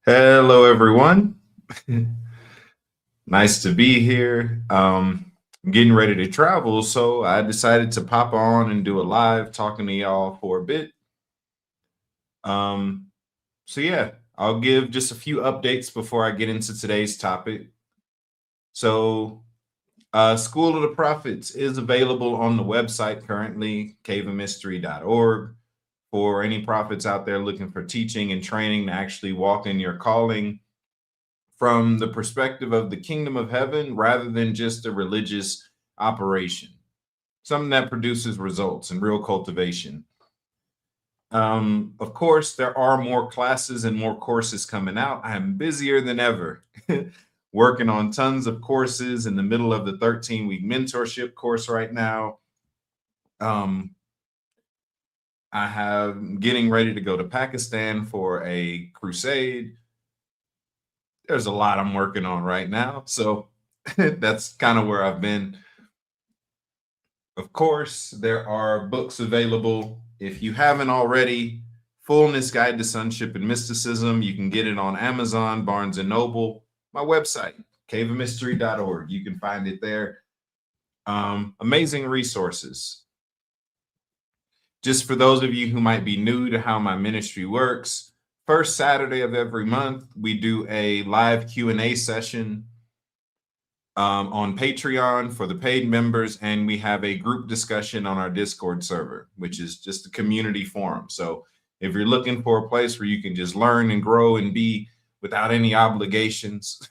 Hello, everyone. Nice to be here. I'm getting ready to travel, so I decided to pop on and do a live talking to y'all for a bit. Um, so I'll give just a few updates before I get into today's topic. So, School of the Prophets is available on the website currently, caveofmystery.org, for any prophets out there looking for teaching and training to actually walk in your calling from the perspective of the kingdom of heaven rather than just a religious operation, something that produces results and real cultivation. Of course, there are more classes and more courses coming out. I am busier than ever, working on tons of courses in the middle of the 13-week mentorship course right now. Um, I have getting ready to go to Pakistan for a crusade. There's a lot I'm working on right now. So that's kind of where I've been. Of course, there are books available. If you haven't already, Fullness Guide to Sonship and Mysticism, you can get it on Amazon, Barnes and Noble, my website, caveofmystery.org. You can find it there. Amazing resources. Just for those of you who might be new to how my ministry works, first Saturday of every month, we do a live Q&A session on Patreon for the paid members, and we have a group discussion on our Discord server, which is just a community forum. So if you're looking for a place where you can just learn and grow and be without any obligations,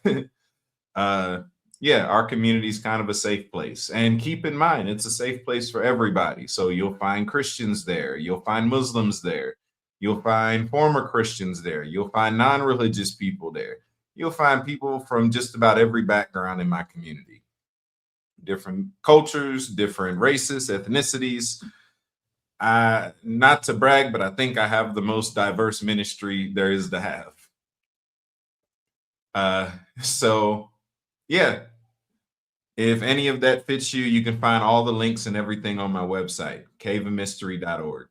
our community is kind of a safe place. And keep in mind, it's a safe place for everybody. So you'll find Christians there, you'll find Muslims there, you'll find former Christians there, you'll find non-religious people there. You'll find people from just about every background in my community, different cultures, different races, ethnicities. Not to brag, but I think I have the most diverse ministry there is to have. So, yeah, if any of that fits you, you can find all the links and everything on my website, caveofmystery.org.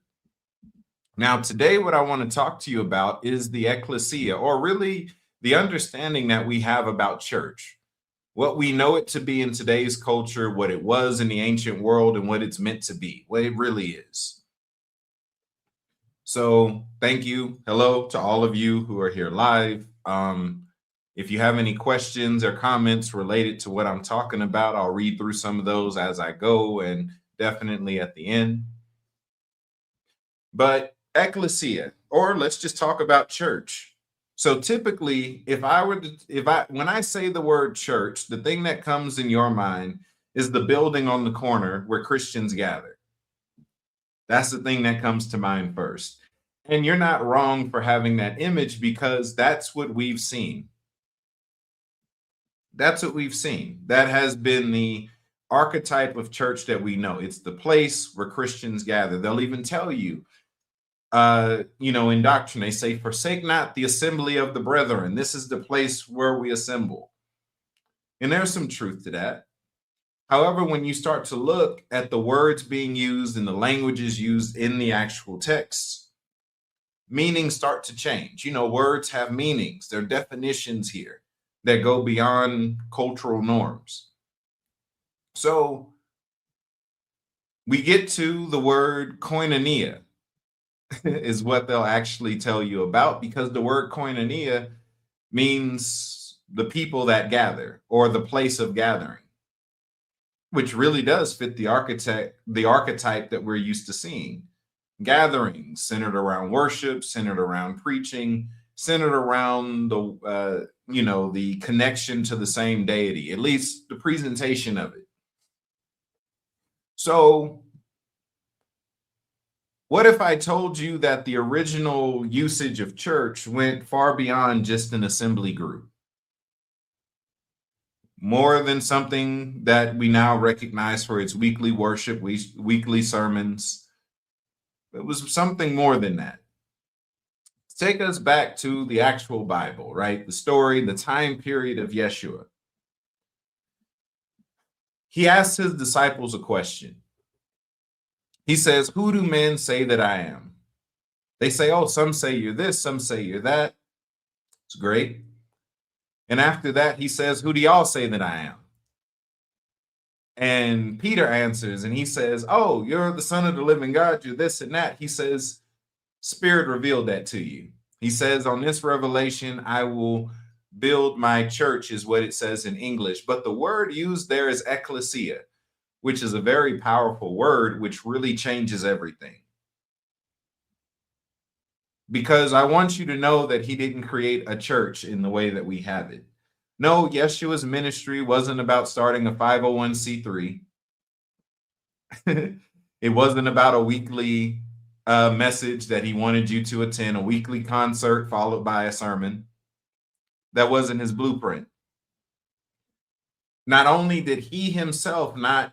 Now, today, what I want to talk to you about is the ecclesia, or really the understanding that we have about church, what we know it to be in today's culture, what it was in the ancient world, and what it's meant to be, what it really is. So thank you. Hello to all of you who are here live. If you have any questions or comments related to what I'm talking about, I'll read through some of those as I go and definitely at the end. But ecclesia, or let's just talk about church. So typically, when I say the word church, the thing that comes in your mind is the building on the corner where Christians gather. That's the thing that comes to mind first. And you're not wrong for having that image because that's what we've seen. That's what we've seen. That has been the archetype of church that we know. It's the place where Christians gather. They'll even tell you, in doctrine, they say, forsake not the assembly of the brethren. This is the place where we assemble. And there's some truth to that. However, when you start to look at the words being used and the languages used in the actual texts, meanings start to change. Words have meanings. There are definitions here that go beyond cultural norms. So we get to the word koinonia, is what they'll actually tell you about, because the word koinonia means the people that gather or the place of gathering, which really does fit the archetype that we're used to seeing. Gatherings centered around worship, centered around preaching, centered around the connection to the same deity, at least the presentation of it. So what if I told you that the original usage of church went far beyond just an assembly group? More than something that we now recognize for its weekly worship, weekly sermons. It was something more than that. Take us back to the actual Bible, right? The story, the time period of Yeshua. He asks his disciples a question. He says, who do men say that I am? They say, oh, some say you're this, some say you're that. It's great. And after that, he says, who do y'all say that I am? And Peter answers and he says, oh, you're the Son of the living God. You're this and that. He says, Spirit revealed that to you. He says, on this revelation, I will build my church, is what it says in English. But the word used there is ecclesia, which is a very powerful word, which really changes everything. Because I want you to know that he didn't create a church in the way that we have it. No, Yeshua's ministry wasn't about starting a 501c3. It wasn't about a weekly message that he wanted you to attend, a weekly concert followed by a sermon. That wasn't his blueprint. Not only did he himself not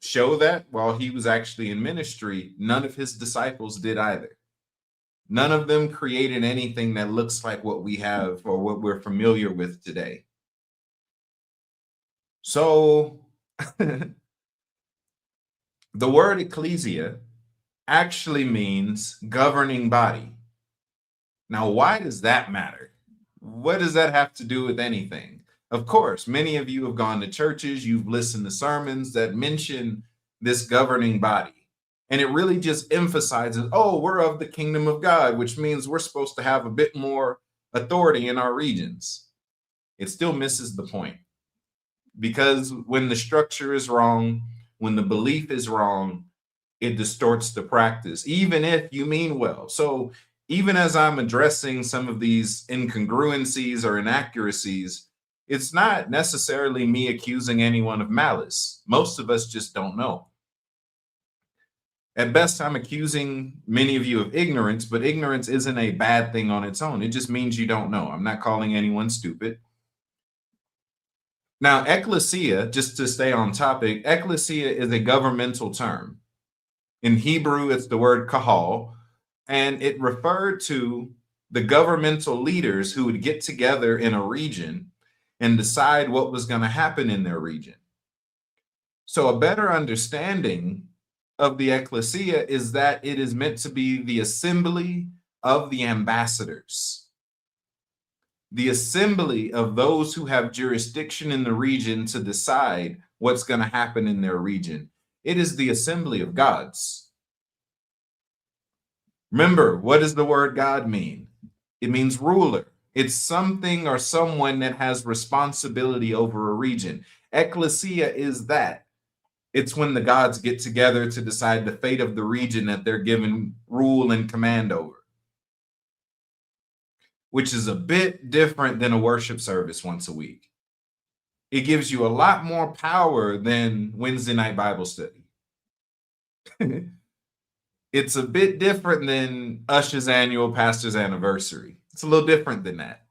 show that while he was actually in ministry, none of his disciples did either. None of them created anything that looks like what we have or what we're familiar with today. So the word ecclesia actually means governing body. Now, why does that matter? What does that have to do with anything? Of course, many of you have gone to churches, you've listened to sermons that mention this governing body. And it really just emphasizes, oh, we're of the kingdom of God, which means we're supposed to have a bit more authority in our regions. It still misses the point. Because when the structure is wrong, when the belief is wrong, it distorts the practice, even if you mean well. So even as I'm addressing some of these incongruencies or inaccuracies, it's not necessarily me accusing anyone of malice. Most of us just don't know. At best, I'm accusing many of you of ignorance, but ignorance isn't a bad thing on its own. It just means you don't know. I'm not calling anyone stupid. Now, ekklesia, just to stay on topic, ekklesia is a governmental term. In Hebrew, it's the word kahal, and it referred to the governmental leaders who would get together in a region and decide what was going to happen in their region. So a better understanding of the ecclesia is that it is meant to be the assembly of the ambassadors, the assembly of those who have jurisdiction in the region to decide what's going to happen in their region. It is the assembly of gods. Remember, what does the word God mean? It means ruler. It's something or someone that has responsibility over a region. Ekklesia is that. It's when the gods get together to decide the fate of the region that they're given rule and command over, which is a bit different than a worship service once a week. It gives you a lot more power than Wednesday night Bible study. It's a bit different than Usher's annual pastor's anniversary. It's a little different than that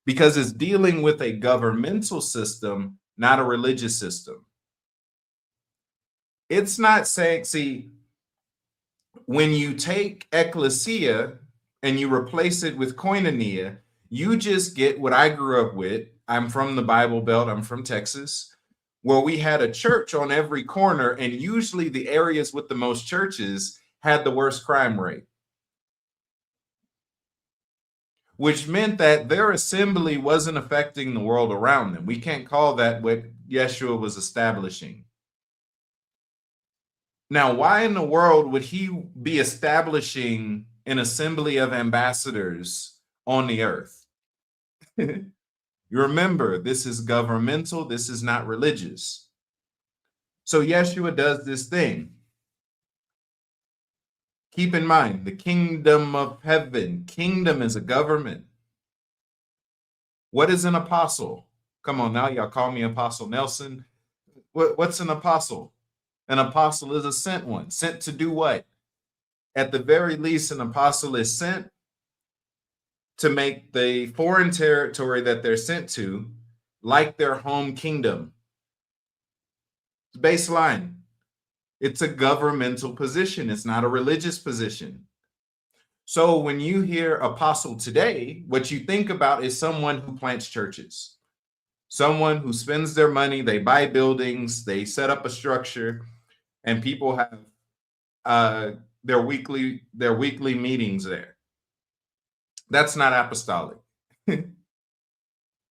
because it's dealing with a governmental system, not a religious system. It's not saying, see, when you take ecclesia and you replace it with koinonia, you just get what I grew up with. I'm from the Bible Belt. I'm from Texas, where we had a church on every corner, and usually the areas with the most churches had the worst crime rate, which meant that their assembly wasn't affecting the world around them. We can't call that what Yeshua was establishing. Now, why in the world would he be establishing an assembly of ambassadors on the earth? You remember, this is governmental. This is not religious. So Yeshua does this thing. Keep in mind, the kingdom of heaven. Kingdom is a government. What is an apostle? Come on now, y'all call me Apostle Nelson. What's an apostle? An apostle is a sent one. Sent to do what? At the very least, an apostle is sent to make the foreign territory that they're sent to like their home kingdom. Baseline. It's a governmental position. It's not a religious position. So when you hear apostle today, what you think about is someone who plants churches, someone who spends their money, they buy buildings, they set up a structure, and people have their weekly meetings there. That's not apostolic.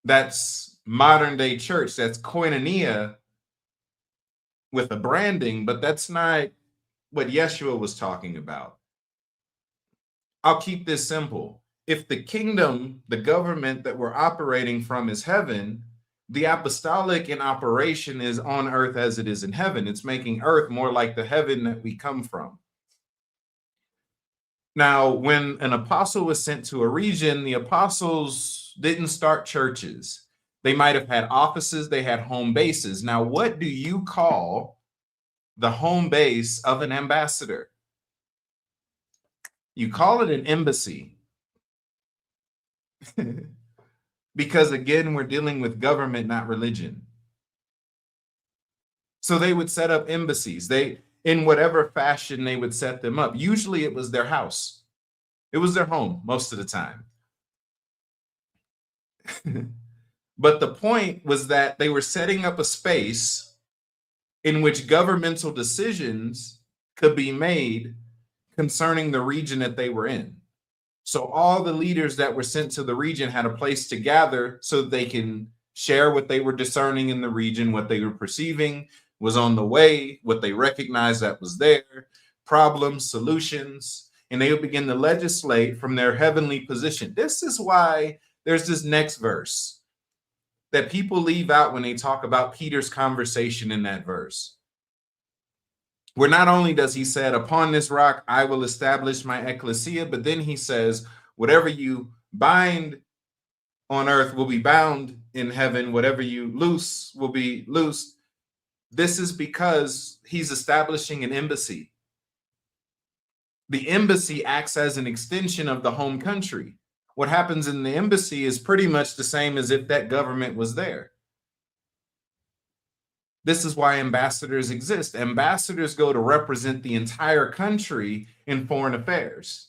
That's modern day church. That's koinonia with a branding, but that's not what Yeshua was talking about. I'll keep this simple. If the kingdom, the government that we're operating from is heaven, the apostolic in operation is on earth as it is in heaven. It's making earth more like the heaven that we come from. Now, when an apostle was sent to a region, the apostles didn't start churches. They might have had offices, they had home bases. Now, what do you call the home base of an ambassador? You call it an embassy. Because again, we're dealing with government, not religion. So they would set up embassies. In whatever fashion they would set them up. Usually it was their house. It was their home most of the time. But the point was that they were setting up a space in which governmental decisions could be made concerning the region that they were in. So all the leaders that were sent to the region had a place to gather so that they can share what they were discerning in the region, what they were perceiving was on the way, what they recognized that was there, problems, solutions, and they would begin to legislate from their heavenly position. This is why there's this next verse that people leave out when they talk about Peter's conversation in that verse, where not only does he say, upon this rock I will establish my ecclesia, but then he says, whatever you bind on earth will be bound in heaven, whatever you loose will be loosed. This is because he's establishing an embassy. The embassy acts as an extension of the home country. What happens in the embassy is pretty much the same as if that government was there. This is why ambassadors exist. Ambassadors go to represent the entire country in foreign affairs.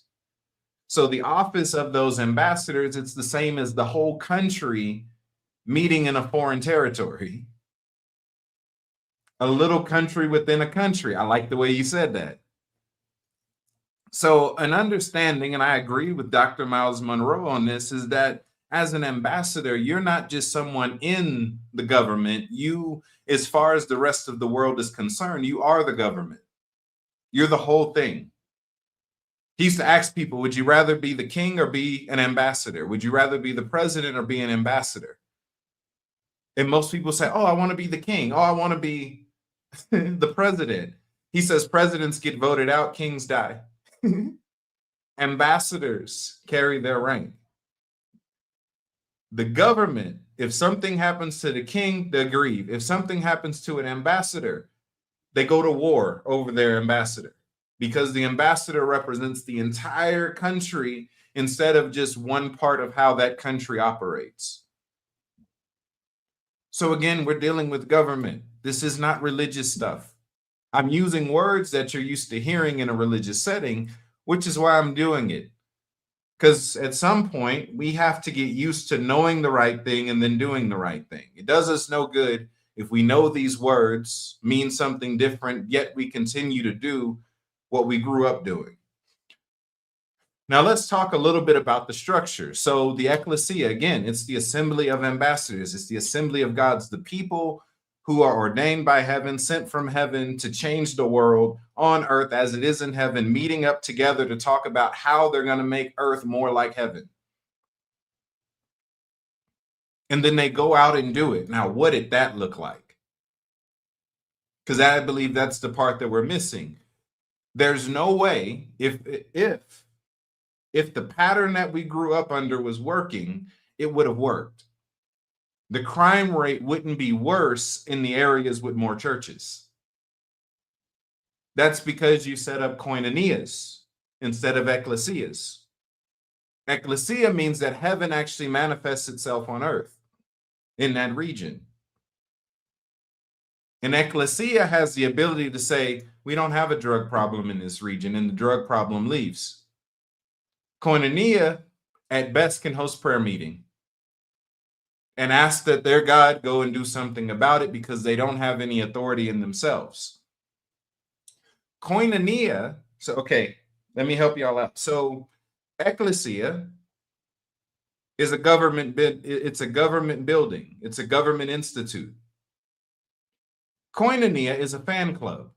So the office of those ambassadors, it's the same as the whole country meeting in a foreign territory. A little country within a country. I like the way you said that. So an understanding, and I agree with Dr. Miles Monroe on this, is that as an ambassador, you're not just someone in the government. You, as far as the rest of the world is concerned, you are the government. You're the whole thing. He used to ask people, would you rather be the king or be an ambassador? Would you rather be the president or be an ambassador? And most people say, oh, I want to be the king. Oh, I want to be the president. He says presidents get voted out, kings die. Ambassadors carry their rank. The government, if something happens to the king, they grieve. If something happens to an ambassador, they go to war over their ambassador, because the ambassador represents the entire country instead of just one part of how that country operates. So again, we're dealing with government. This is not religious stuff. I'm using words that you're used to hearing in a religious setting, which is why I'm doing it. Because at some point, we have to get used to knowing the right thing and then doing the right thing. It does us no good if we know these words mean something different, yet we continue to do what we grew up doing. Now, let's talk a little bit about the structure. So the ecclesia, again, it's the assembly of ambassadors. It's the assembly of God's, the people who are ordained by heaven, sent from heaven to change the world on earth as it is in heaven, meeting up together to talk about how they're going to make earth more like heaven. And then they go out and do it. Now, what did that look like? Because I believe that's the part that we're missing. There's no way, if the pattern that we grew up under was working, it would have worked. The crime rate wouldn't be worse in the areas with more churches. That's because you set up koinonias instead of ecclesias. Ekklesia means that heaven actually manifests itself on earth in that region. And ecclesia has the ability to say, we don't have a drug problem in this region, and the drug problem leaves. Koinonia, at best, can host prayer meeting and ask that their God go and do something about it because they don't have any authority in themselves. Koinonia, so okay, let me help y'all out. So Ekklesia is a government bid. It's a government building. It's a government institute. Koinonia is a fan club.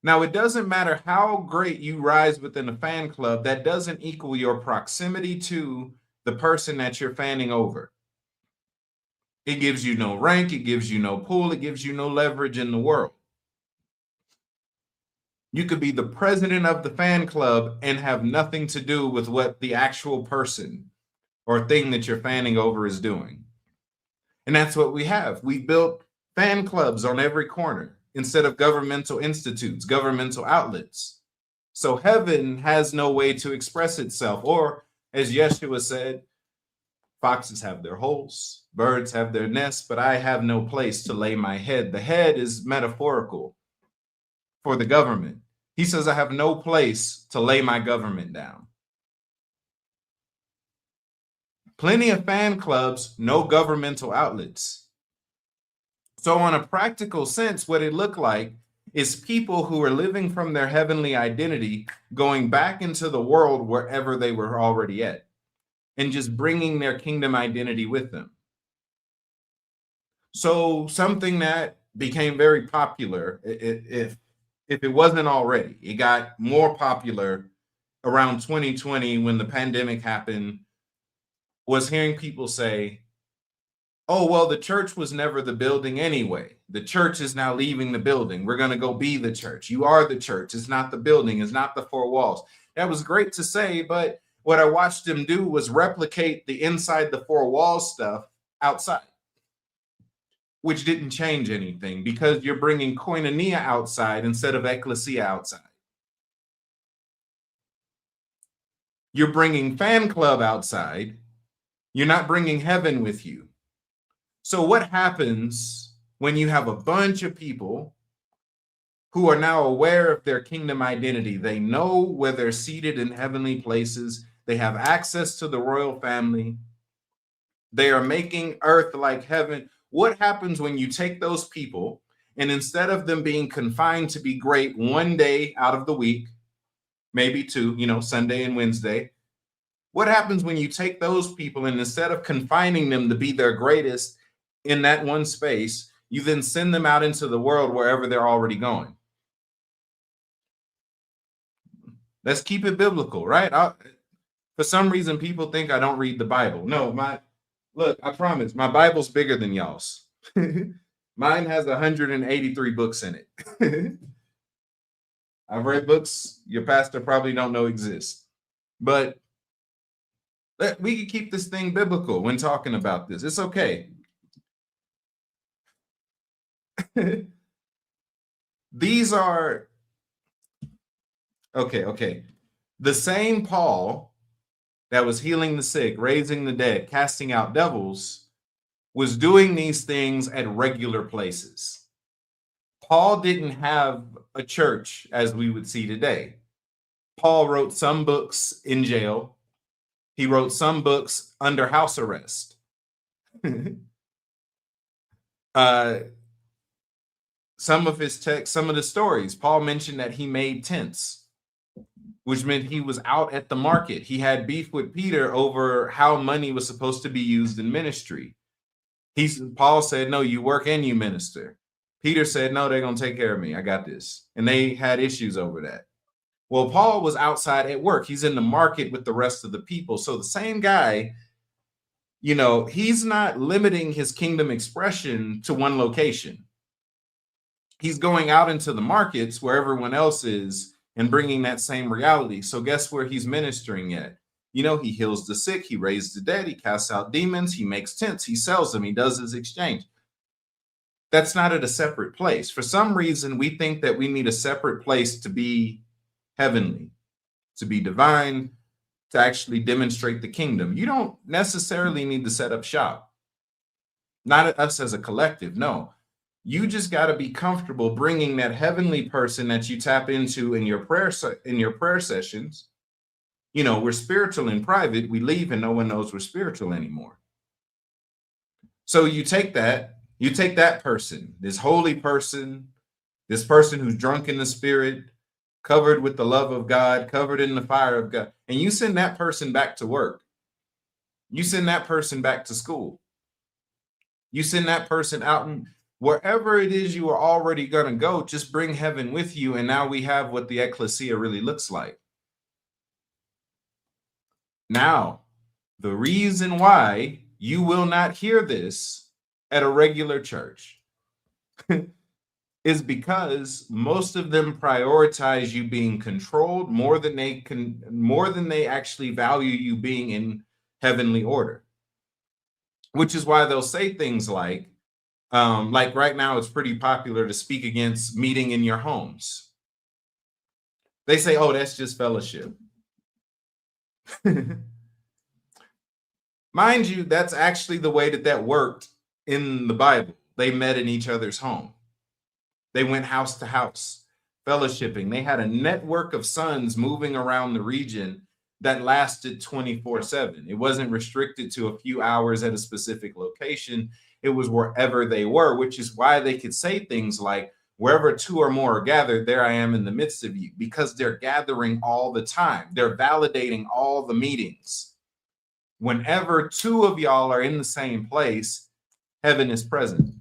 Now, it doesn't matter how great you rise within a fan club, that doesn't equal your proximity to the person that you're fanning over. It gives you no rank, it gives you no pull, it gives you no leverage in the world. You could be the president of the fan club and have nothing to do with what the actual person or thing that you're fanning over is doing. And that's what we have. We built fan clubs on every corner instead of governmental institutes, governmental outlets. So heaven has no way to express itself. Or, as Yeshua said, foxes have their holes, birds have their nests, but I have no place to lay my head. The head is metaphorical for the government. He says, I have no place to lay my government down. Plenty of fan clubs, no governmental outlets. So in a practical sense, what it looked like is people who are living from their heavenly identity going back into the world wherever they were already at and just bringing their kingdom identity with them. So something that became very popular, if it wasn't already, it got more popular around 2020 when the pandemic happened, was hearing people say, oh, well, the church was never the building anyway. The church is now leaving the building. We're going to go be the church. You are the church. It's not the building. It's not the four walls. That was great to say, but what I watched them do was replicate the inside the four walls stuff outside, which didn't change anything because you're bringing koinonia outside instead of ecclesia outside. You're bringing fan club outside. You're not bringing heaven with you. So what happens when you have a bunch of people who are now aware of their kingdom identity? They know where they're seated in heavenly places. They have access to the royal family. They are making earth like heaven. What happens when you take those people and instead of them being confined to be great one day out of the week, maybe two, Sunday and Wednesday, what happens when you take those people and instead of confining them to be their greatest in that one space, you then send them out into the world wherever they're already going? Let's keep it biblical, right? For some reason, people think I don't read the Bible. No, look, I promise, my Bible's bigger than y'all's. Mine has 183 books in it. I've read books your pastor probably don't know exist. But we can keep this thing biblical when talking about this. It's okay. These are okay. The same Paul that was healing the sick, raising the dead, casting out devils, was doing these things at regular places. Paul didn't have a church as we would see today. Paul wrote some books in jail. He wrote some books under house arrest. Some of his texts, some of the stories, Paul mentioned that he made tents, which meant he was out at the market. He had beef with Peter over how money was supposed to be used in ministry. Paul said, no, you work and you minister. Peter said, no, they're going to take care of me. I got this. And they had issues over that. Well, Paul was outside at work. He's in the market with the rest of the people. So the same guy, he's not limiting his kingdom expression to one location. He's going out into the markets where everyone else is and bringing that same reality. So guess where he's ministering at? He heals the sick, he raises the dead, he casts out demons, he makes tents, he sells them, he does his exchange. That's not at a separate place. For some reason, we think that we need a separate place to be heavenly, to be divine, to actually demonstrate the kingdom. You don't necessarily need to set up shop. Not us as a collective, no. You just got to be comfortable bringing that heavenly person that you tap into in your prayer sessions. We're spiritual in private. We leave and no one knows we're spiritual anymore. So you take that person, this holy person, this person who's drunk in the spirit, covered with the love of God, covered in the fire of God, and you send that person back to work. You send that person back to school. You send that person out, and wherever it is you are already going to go, just bring heaven with you. And now we have what the ecclesia really looks like. Now, the reason why you will not hear this at a regular church is because most of them prioritize you being controlled more than they actually value you being in heavenly order. Which is why they'll say things like right now it's pretty popular to speak against meeting in your homes. They say, oh, that's just fellowship. Mind you, that's actually the way that worked in the Bible. They met in each other's home. They went house to house, fellowshipping. They had a network of sons moving around the region that lasted 24/7. It wasn't restricted to a few hours at a specific location. It was wherever they were, which is why they could say things like, wherever two or more are gathered, there I am in the midst of you, because they're gathering all the time. They're validating all the meetings. Whenever two of y'all are in the same place, heaven is present.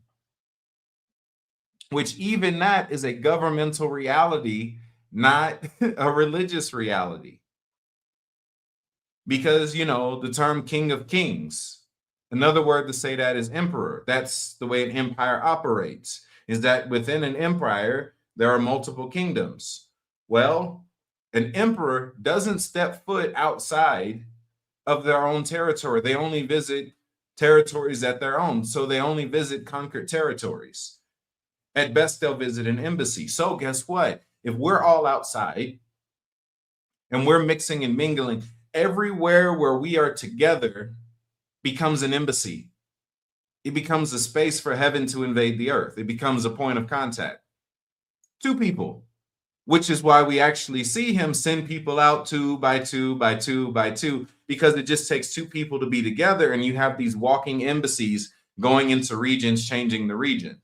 Which even that is a governmental reality, not a religious reality. Because, the term King of Kings, another word to say that is emperor. That's the way an empire operates, is that within an empire, there are multiple kingdoms. Well, an emperor doesn't step foot outside of their own territory. They only visit territories that their own. So they only visit conquered territories. At best, they'll visit an embassy. So guess what? If we're all outside and we're mixing and mingling, everywhere where we are together becomes an embassy. It becomes a space for heaven to invade the earth. It becomes a point of contact. Two people, which is why we actually see him send people out 2 by 2 by 2 by 2, because it just takes two people to be together, and you have these walking embassies going into regions, changing the region.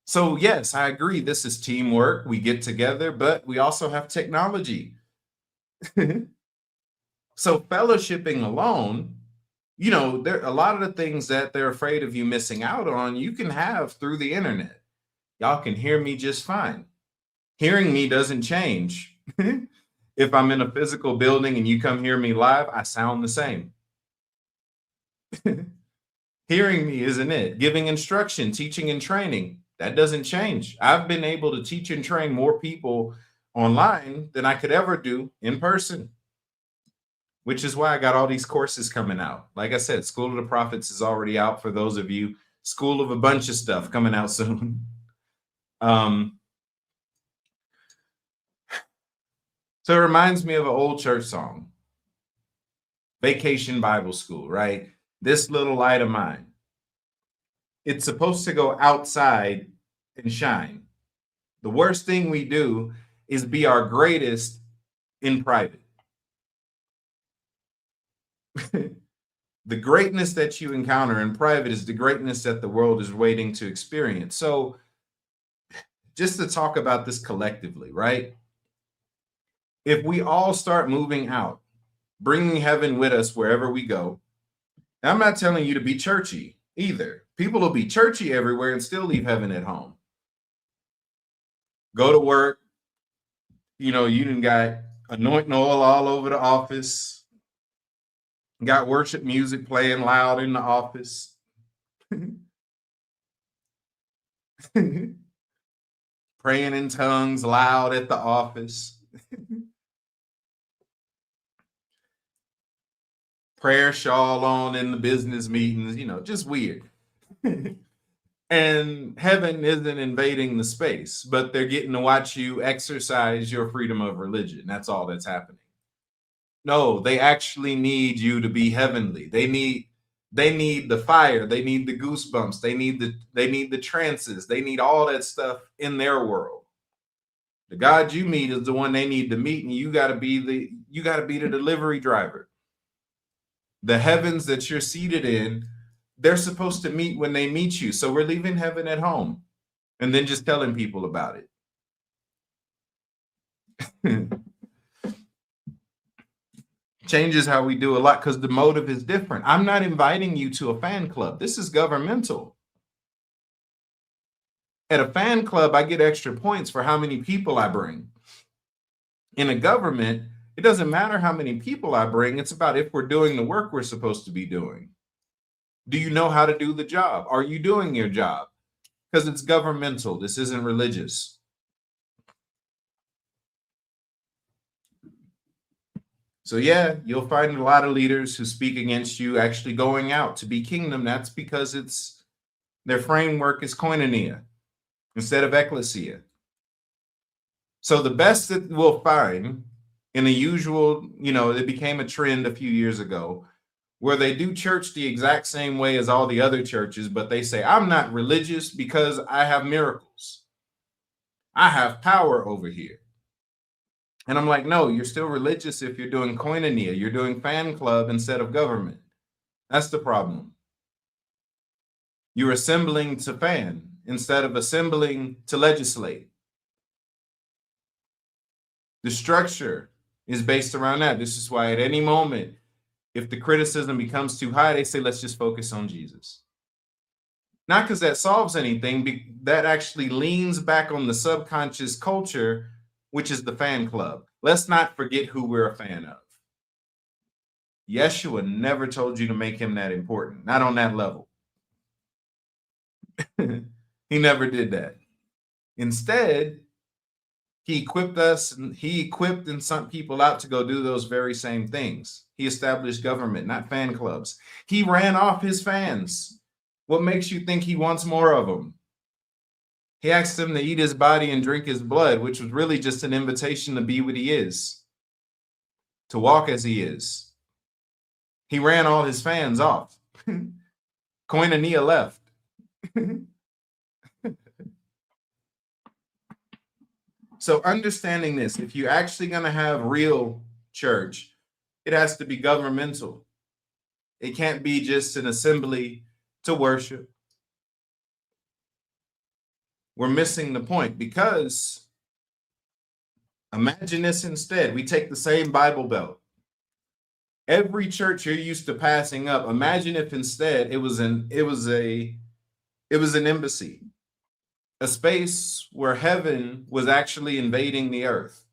So yes, I agree. This is teamwork. We get together, but we also have technology. So fellowshipping alone, there a lot of the things that they're afraid of you missing out on, you can have through the internet. Y'all can hear me just fine. Hearing me doesn't change. If I'm in a physical building and you come hear me live, I sound the same. Hearing me isn't it. Giving instruction, teaching and training, that doesn't change. I've been able to teach and train more people online than I could ever do in person, which is why I got all these courses coming out. Like I said, School of the Prophets is already out for those of you. School of a bunch of stuff coming out soon. So it reminds me of an old church song, Vacation Bible School, right? This little light of mine. It's supposed to go outside and shine. The worst thing we do is be our greatest in private. The greatness that you encounter in private is the greatness that the world is waiting to experience. So just to talk about this collectively, right? If we all start moving out, bringing heaven with us wherever we go, and I'm not telling you to be churchy either. People will be churchy everywhere and still leave heaven at home. Go to work, you done got anointing oil all over the office, got worship music playing loud in the office. Praying in tongues loud at the office. Prayer shawl on in the business meetings, just weird. And heaven isn't invading the space, but they're getting to watch you exercise your freedom of religion. That's all that's happening. No, they actually need you to be heavenly. They need the fire. They need the goosebumps. They need the trances. They need all that stuff in their world. The God you meet is the one they need to meet, and you got to be the delivery driver. The heavens that you're seated in, they're supposed to meet when they meet you. So we're leaving heaven at home and then just telling people about it. Changes how we do a lot because the motive is different. I'm not inviting you to a fan club. This is governmental. At a fan club, I get extra points for how many people I bring. In a government, it doesn't matter how many people I bring. It's about if we're doing the work we're supposed to be doing. Do you know how to do the job? Are you doing your job? Because it's governmental. This isn't religious. So yeah, you'll find a lot of leaders who speak against you actually going out to be kingdom. That's because it's their framework is Coinoia instead of Ekklesia. So the best that we'll find in the usual, it became a trend a few years ago where they do church the exact same way as all the other churches, but they say, I'm not religious because I have miracles. I have power over here. And I'm like, no, you're still religious if you're doing Coinoia. You're doing fan club instead of government. That's the problem. You're assembling to fan instead of assembling to legislate. The structure is based around that. This is why at any moment, if the criticism becomes too high, they say, let's just focus on Jesus. Not because that solves anything, that actually leans back on the subconscious culture, which is the fan club. Let's not forget who we're a fan of. Yeshua never told you to make him that important, not on that level. He never did that. Instead, he equipped us, and he equipped and sent people out to go do those very same things. He established government, not fan clubs. He ran off his fans. What makes you think he wants more of them? He asked them to eat his body and drink his blood, which was really just an invitation to be what he is, to walk as he is. He ran all his fans off. Koinonia left. So understanding this, if you're actually going to have real church, it has to be governmental. It can't be just an assembly to worship. We're missing the point because imagine this instead. We take the same Bible Belt. Every church you're used to passing up, imagine if instead it was an embassy. A space where heaven was actually invading the earth,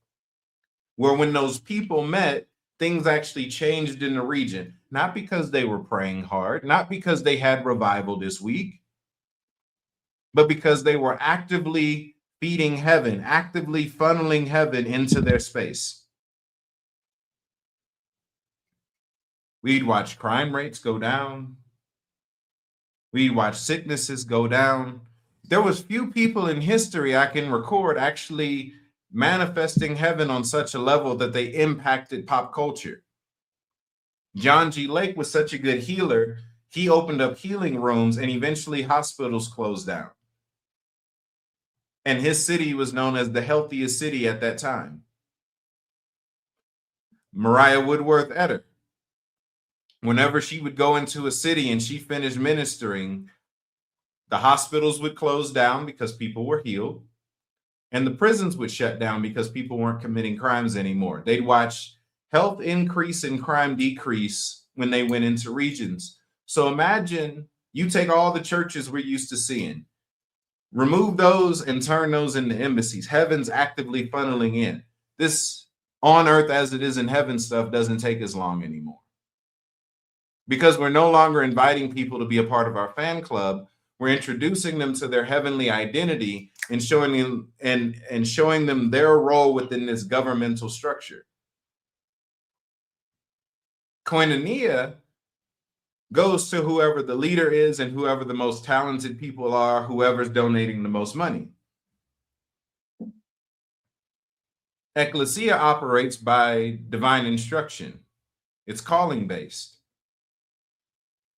where when those people met, things actually changed in the region, not because they were praying hard, not because they had revival this week, but because they were actively feeding heaven, actively funneling heaven into their space. We'd watch crime rates go down. We'd watch sicknesses go down. There was few people in history I can record actually manifesting heaven on such a level that they impacted pop culture. John G. Lake was such a good healer. He opened up healing rooms and eventually hospitals closed down. And his city was known as the healthiest city at that time. Mariah Woodworth Etter. Whenever she would go into a city and she finished ministering, the hospitals would close down because people were healed, and the prisons would shut down because people weren't committing crimes anymore. They'd watch health increase and crime decrease when they went into regions. So imagine you take all the churches we're used to seeing, remove those and turn those into embassies. Heaven's actively funneling in. This on earth as it is in heaven stuff doesn't take as long anymore. Because we're no longer inviting people to be a part of our fan club. We're introducing them to their heavenly identity and showing them and showing them their role within this governmental structure. Koinonia goes to whoever the leader is and whoever the most talented people are, whoever's donating the most money. Ekklesia operates by divine instruction. It's calling based.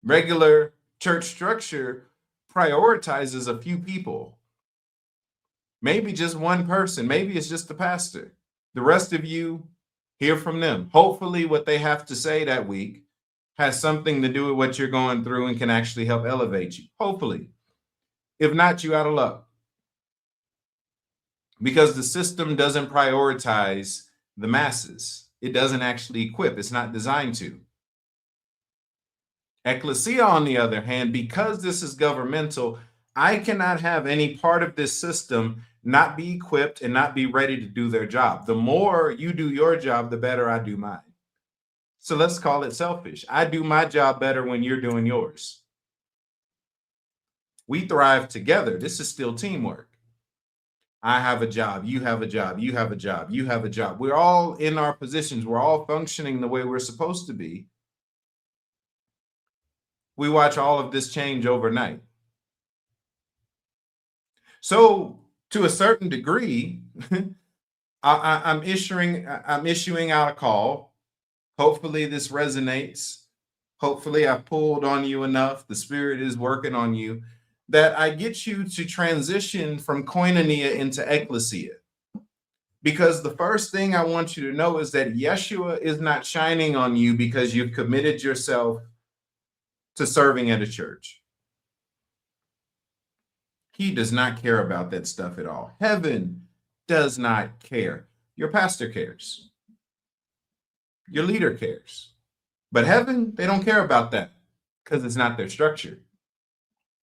Regular church structure prioritizes a few people. Maybe just one person. Maybe it's just the pastor. The rest of you hear from them. Hopefully what they have to say that week has something to do with what you're going through and can actually help elevate you. Hopefully. If not, you out of luck. because the system doesn't prioritize the masses. It doesn't actually equip. It's not designed to. Ekklesia, on the other hand, because this is governmental, I cannot have any part of this system not be equipped and not be ready to do their job. The more you do your job, the better I do mine. So let's call it selfish. I do my job better when you're doing yours. We thrive together. This is still teamwork. I have a job, you have a job, you have a job, you have a job. We're all in our positions. We're all functioning the way we're supposed to be. We watch all of this change overnight. So to a certain degree, I'm issuing out a call. Hopefully this resonates. Hopefully I've pulled on you enough. The Spirit is working on you that I get you to transition from Coinoia into Ekklesia. Because the first thing I want you to know is that Yeshua is not shining on you because you've committed yourself to serving at a church. He does not care about that stuff at all. Heaven does not care. Your pastor cares. Your leader cares. But heaven, they don't care about that because it's not their structure.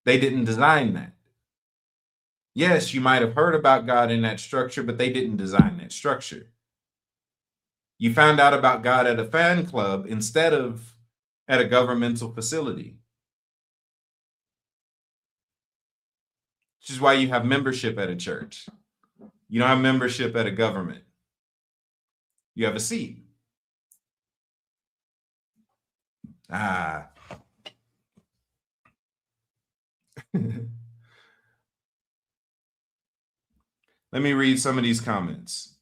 They didn't design that. Yes, you might have heard about God in that structure, but they didn't design that structure. You found out about God at a fan club instead of at a governmental facility. Which is why you have membership at a church. You don't have membership at a government. You have a seat. Let me read some of these comments.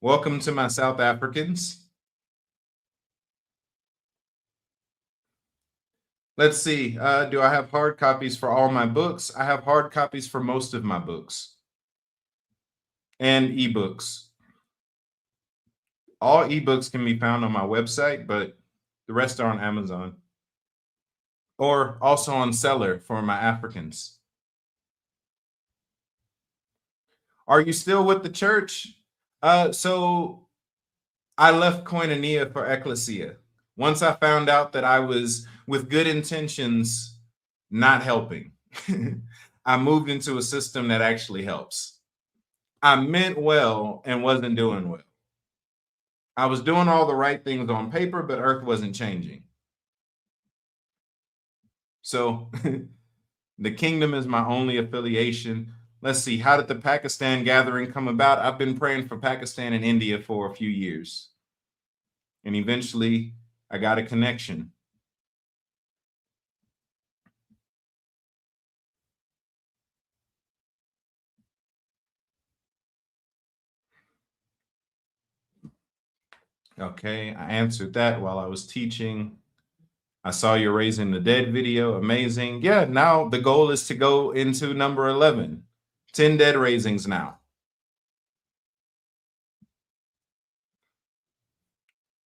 Welcome to my South Africans. Let's see. Do I have hard copies for all my books? I have hard copies for most of my books and ebooks. All ebooks can be found on my website, but the rest are on Amazon or also on Seller for my Africans. Are you still with the church? So I left Coinoia for Ekklesia. Once I found out that I was with good intentions not helping, I moved into a system that actually helps. I meant well and wasn't doing well. I was doing all the right things on paper, but earth wasn't changing. So the kingdom is my only affiliation. Let's see, how did the Pakistan gathering come about? I've been praying for Pakistan and India for a few years. And eventually I got a connection. Okay, I answered that while I was teaching. I saw your Raising the Dead video. Amazing. Yeah, now the goal is to go into number 11. 10 dead raisings now.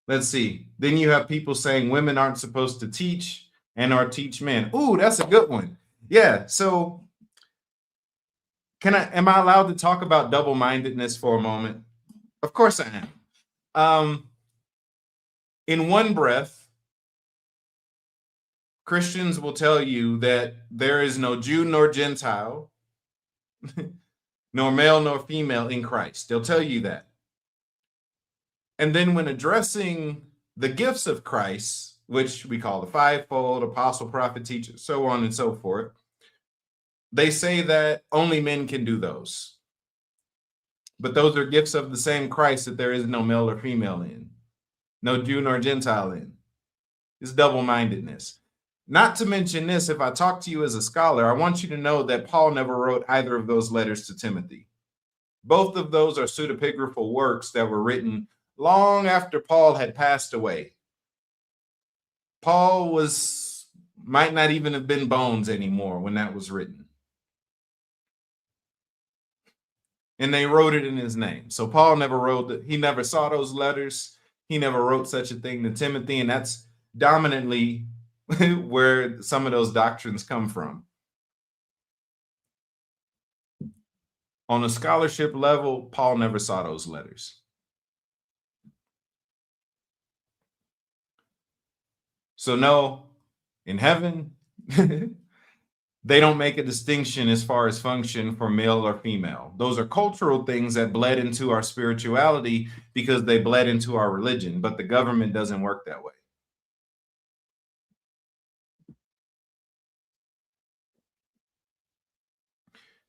Let's see. Then you have people saying women aren't supposed to teach and or teach men. Ooh, that's a good one. Yeah, so am I allowed to talk about double-mindedness for a moment? Of course I am. In one breath, Christians will tell you that there is no Jew nor Gentile, nor male nor female in Christ. They'll tell you that. And then when addressing the gifts of Christ, which we call the fivefold, apostle, prophet, teacher, so on and so forth, they say that only men can do those. But those are gifts of the same Christ that there is no male or female in, no Jew nor Gentile in. It's double-mindedness. Not to mention this, if I talk to you as a scholar, I want you to know that Paul never wrote either of those letters to Timothy. Both of those are pseudepigraphal works that were written long after Paul had passed away. Paul might not even have been bones anymore when that was written. And they wrote it in his name. So Paul never wrote it. He never saw those letters. He never wrote such a thing to Timothy, and that's dominantly where some of those doctrines come from. On a scholarship level, Paul never saw those letters. So no, in heaven, they don't make a distinction as far as function for male or female. Those are cultural things that bled into our spirituality because they bled into our religion, but the government doesn't work that way.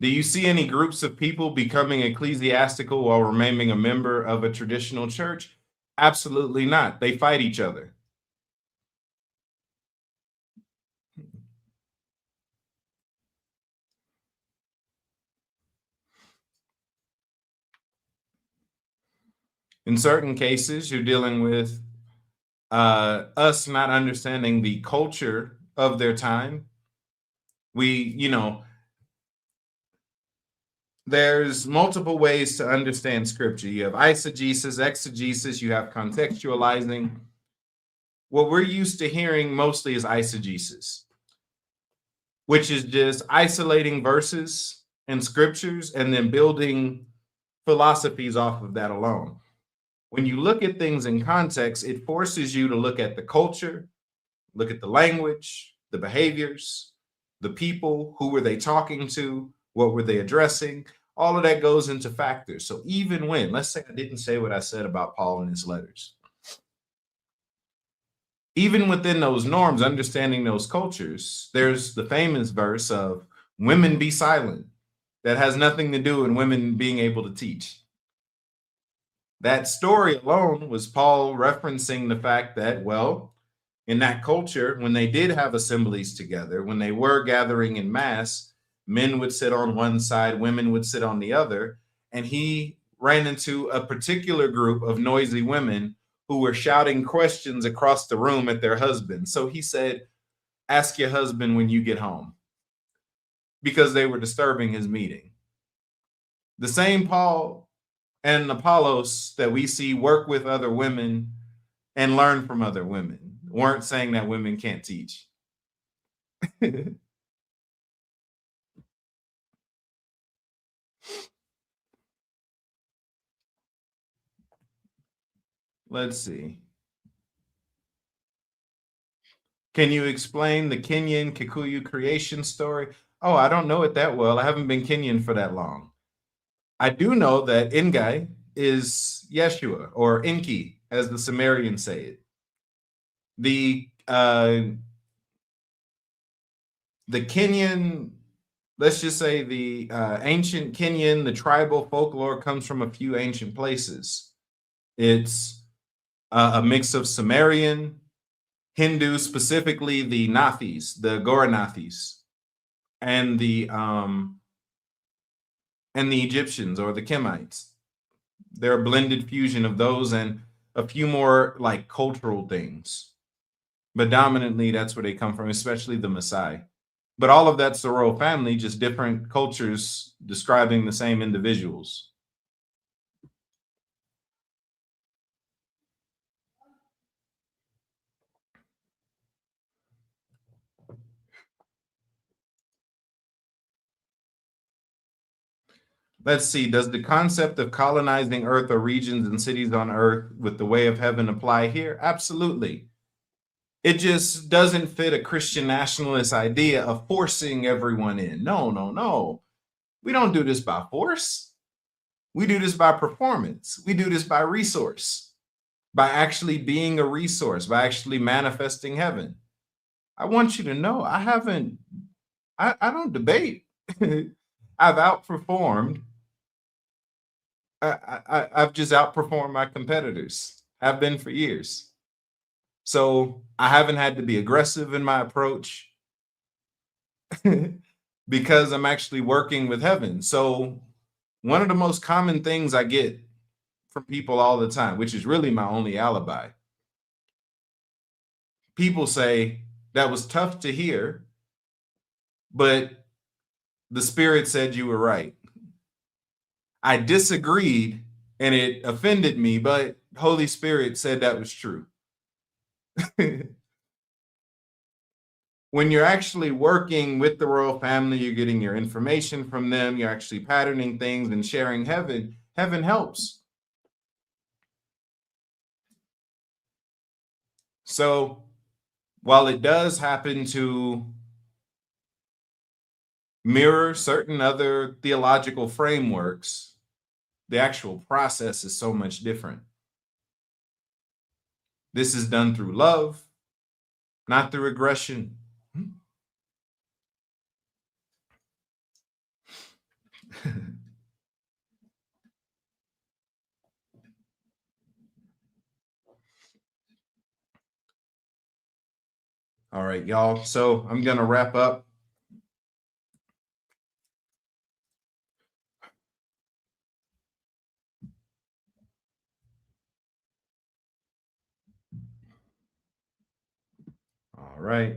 Do you see any groups of people becoming ecclesiastical while remaining a member of a traditional church? Absolutely not. They fight each other. In certain cases, you're dealing with us not understanding the culture of their time. There's multiple ways to understand scripture. You have eisegesis, exegesis, you have contextualizing. What we're used to hearing mostly is eisegesis, which is just isolating verses and scriptures and then building philosophies off of that alone. When you look at things in context, it forces you to look at the culture, look at the language, the behaviors, the people, who were they talking to, what were they addressing? All of that goes into factors. So even when, let's say I didn't say what I said about Paul in his letters, even within those norms, understanding those cultures, there's the famous verse of women be silent. That has nothing to do with women being able to teach. That story alone was Paul referencing the fact that, well, in that culture, when they did have assemblies together, when they were gathering in mass, men would sit on one side, women would sit on the other. And he ran into a particular group of noisy women who were shouting questions across the room at their husbands. So he said, ask your husband when you get home, because they were disturbing his meeting. The same Paul and Apollos that we see work with other women and learn from other women weren't saying that women can't teach. Let's see. Can you explain the Kenyan Kikuyu creation story? Oh, I don't know it that well. I haven't been Kenyan for that long. I do know that Ngai is Yeshua, or Enki, as the Sumerians say it. The Kenyan, let's just say the ancient Kenyan, the tribal folklore comes from a few ancient places. It's a mix of Sumerian, Hindu, specifically the Nathis, the Goranathis, and the Egyptians or the Kemites. They're a blended fusion of those and a few more like cultural things. But dominantly, that's where they come from, especially the Maasai. But all of that's the royal family, just different cultures describing the same individuals. Let's see, does the concept of colonizing Earth or regions and cities on Earth with the way of heaven apply here? Absolutely. It just doesn't fit a Christian nationalist idea of forcing everyone in. No, no, no. We don't do this by force. We do this by performance. We do this by resource, by actually being a resource, by actually manifesting heaven. I want you to know I don't debate. I've outperformed. I've just outperformed my competitors. I've been for years. So I haven't had to be aggressive in my approach because I'm actually working with heaven. So one of the most common things I get from people all the time, which is really my only alibi, people say, that was tough to hear, but the Spirit said you were right. I disagreed and it offended me, but Holy Spirit said that was true. When you're actually working with the royal family, you're getting your information from them, you're actually patterning things and sharing heaven. Heaven helps. So while it does happen to mirror certain other theological frameworks, the actual process is so much different. This is done through love, not through aggression. All right, y'all. So I'm going to wrap up. All right.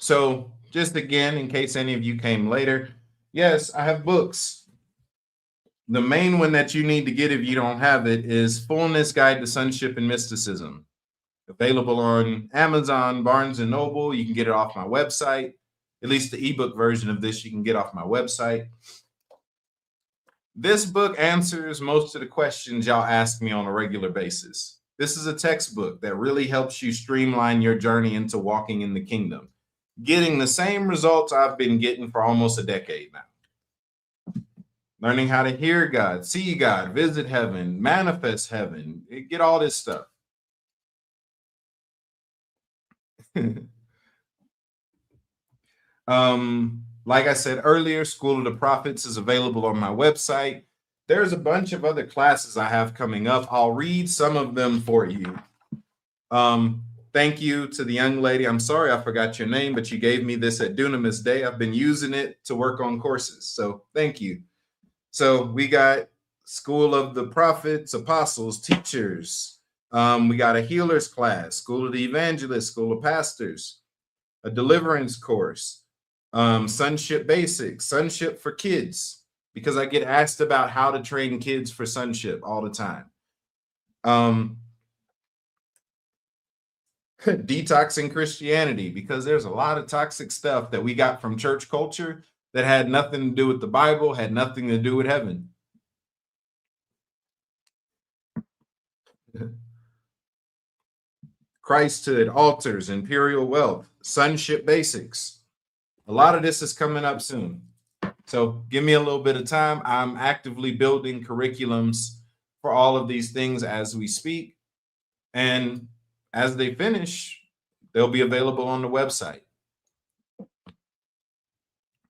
So just again, in case any of you came later, yes, I have books. The main one that you need to get if you don't have it is Fullness Guide to Sonship and Mysticism. Available on Amazon, Barnes and Noble. You can get it off my website. At least the ebook version of this you can get off my website. This book answers most of the questions y'all ask me on a regular basis. This is a textbook that really helps you streamline your journey into walking in the kingdom, getting the same results I've been getting for almost a decade now. Learning how to hear God, see God, visit heaven, manifest heaven, get all this stuff. Like I said earlier, School of the Prophets is available on my website. There's a bunch of other classes I have coming up. I'll read some of them for you. Thank you to the young lady. I'm sorry I forgot your name, but you gave me this at Dunamis Day. I've been using it to work on courses. So thank you. So we got School of the Prophets, Apostles, Teachers. We got a healers class, School of the Evangelists, School of Pastors, a deliverance course, sonship basics, sonship for kids, because I get asked about how to train kids for sonship all the time. Detoxing Christianity, because there's a lot of toxic stuff that we got from church culture that had nothing to do with the Bible, had nothing to do with heaven. Christhood, altars, imperial wealth, sonship basics. A lot of this is coming up soon. So give me a little bit of time. I'm actively building curriculums for all of these things as we speak. And as they finish, they'll be available on the website.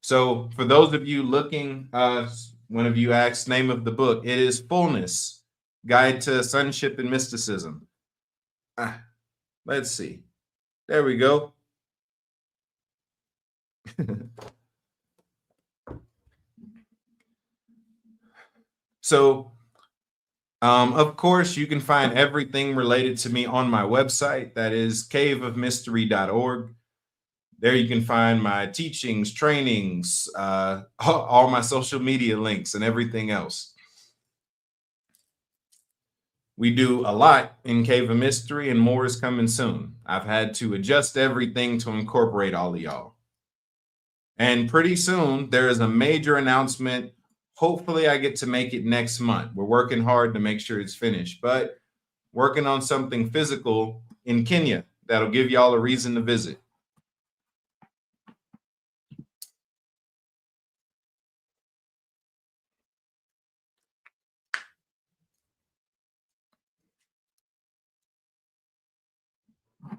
So for those of you looking, one of you asked name of the book, it is Fullness, Guide to Sonship and Mysticism. Let's see. There we go. So, of course, you can find everything related to me on my website. That is caveofmystery.org. There you can find my teachings, trainings, all my social media links and everything else. We do a lot in Cave of Mystery, and more is coming soon. I've had to adjust everything to incorporate all of y'all. And pretty soon, there is a major announcement. Hopefully, I get to make it next month. We're working hard to make sure it's finished, but working on something physical in Kenya that'll give y'all a reason to visit.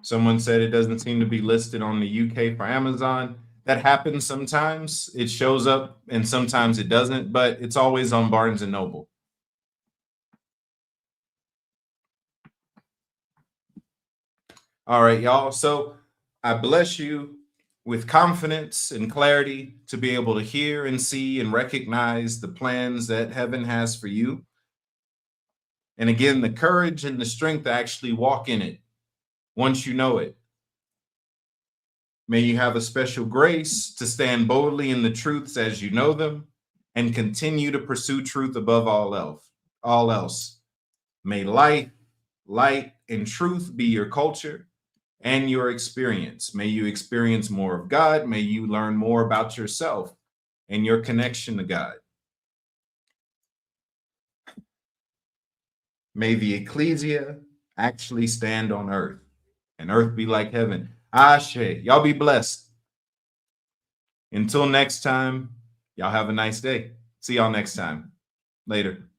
Someone said it doesn't seem to be listed on the UK for Amazon. That happens sometimes. It shows up and sometimes it doesn't, but it's always on Barnes and Noble. All right, y'all. So I bless you with confidence and clarity to be able to hear and see and recognize the plans that heaven has for you. And again, the courage and the strength to actually walk in it once you know it. May you have a special grace to stand boldly in the truths as you know them and continue to pursue truth above all else. May light, and truth be your culture and your experience. May you experience more of God. May you learn more about yourself and your connection to God. May the ecclesia actually stand on earth and earth be like heaven. Ashe. Y'all be blessed. Until next time, y'all have a nice day. See y'all next time. Later.